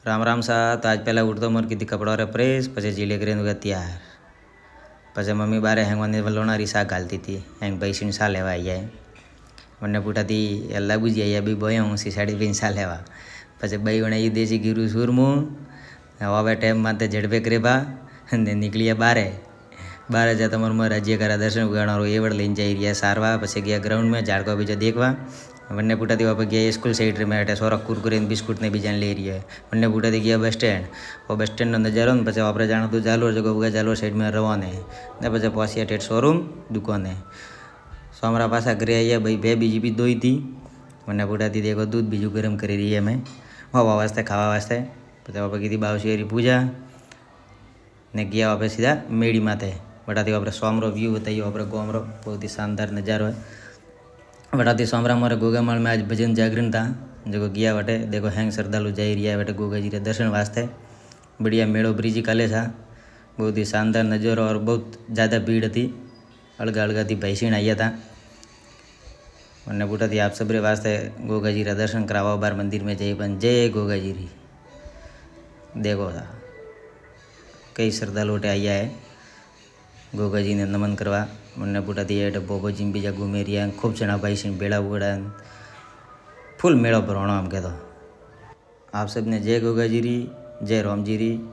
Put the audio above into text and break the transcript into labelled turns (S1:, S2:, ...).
S1: राम राम सा। तो आज पहला उठतो मोर की कपड़ा रे प्रेस पछे जीले करीने गया तैयार। पछे मम्मी बारे हेंगवाने वलोणारी शाक घालती थी हेंग पैसी सा लेवा आई जाए મને પૂટાથી લાગુ જ અહીંયા બી બોય હું સાડી પીને સા લેવા પછી બઈ વણે એ દેશી ગીરું સુરમું હવે ટાઈમ માથે ઝડપે કરેબા ને નીકળ્યા બારે જતા તમારું રાજ્ય કરા દર્શન ઉગાડવાનું એવડ લઈને જઈ રહ્યા સારવા પછી ગયા ગ્રાઉન્ડ में झाड़को बीजो देखवा वन्ने पूटाથી वापस गया स्कूल साइड में अटे सोरा कुरकुरे बिस्कुट ने बीजा ले रही है वन्ने पूटाથી गया बस स्टैंड वो बस स्टैंड नजारो ने પછી આપણે જાણો તો જાલોર જगह उगा जालोर साइड में रवाने ने પછી पहुंचिया टेट शोरूम दुकाने सोमरा पासा घरे आया भाई बे बीजी भी दोई थी મને પૂટાથી देखो दूध बीजू गरम करी रही है मैं वावा वास्ते खावा वास्ते પછી वापस की बावशियारी पूजा ने गया वापस सीधा मेड़ी माथे वटाती आप सोमरो व्यू बताइए आप गोमरो बहुत ही शानदार नज़ारो है। वटाती सोमरा मारे गोगामाल में आज भजन जागरण था जो गया वटे देखो हैंग श्रद्धालु जाई रहा वटे गोगा जी रे दर्शन वास्ते बढ़िया मेड़ो ब्रिज काले था बहुत ही शानदार नज़ारो और बहुत ज़्यादा भीड़ थी अलगा अलगा थी भैंसीण आया था मैंने पूछा थी आप सबरे वास्ते गोगा जी रे दर्शन करावा बार मंदिर में जय बन जय गोगा जी री देखो था कई श्रद्धालु आया है गोगा जी ने नमन करवा मैंने पूछा थी एट बोबो जी बीजा घूमे रिया खूब जणा भाई सिंह बेड़ा उड़ा फुल मेड़ो भरवाणो आम कहतो आप सबने जय गोगा जी री जय राम जी री।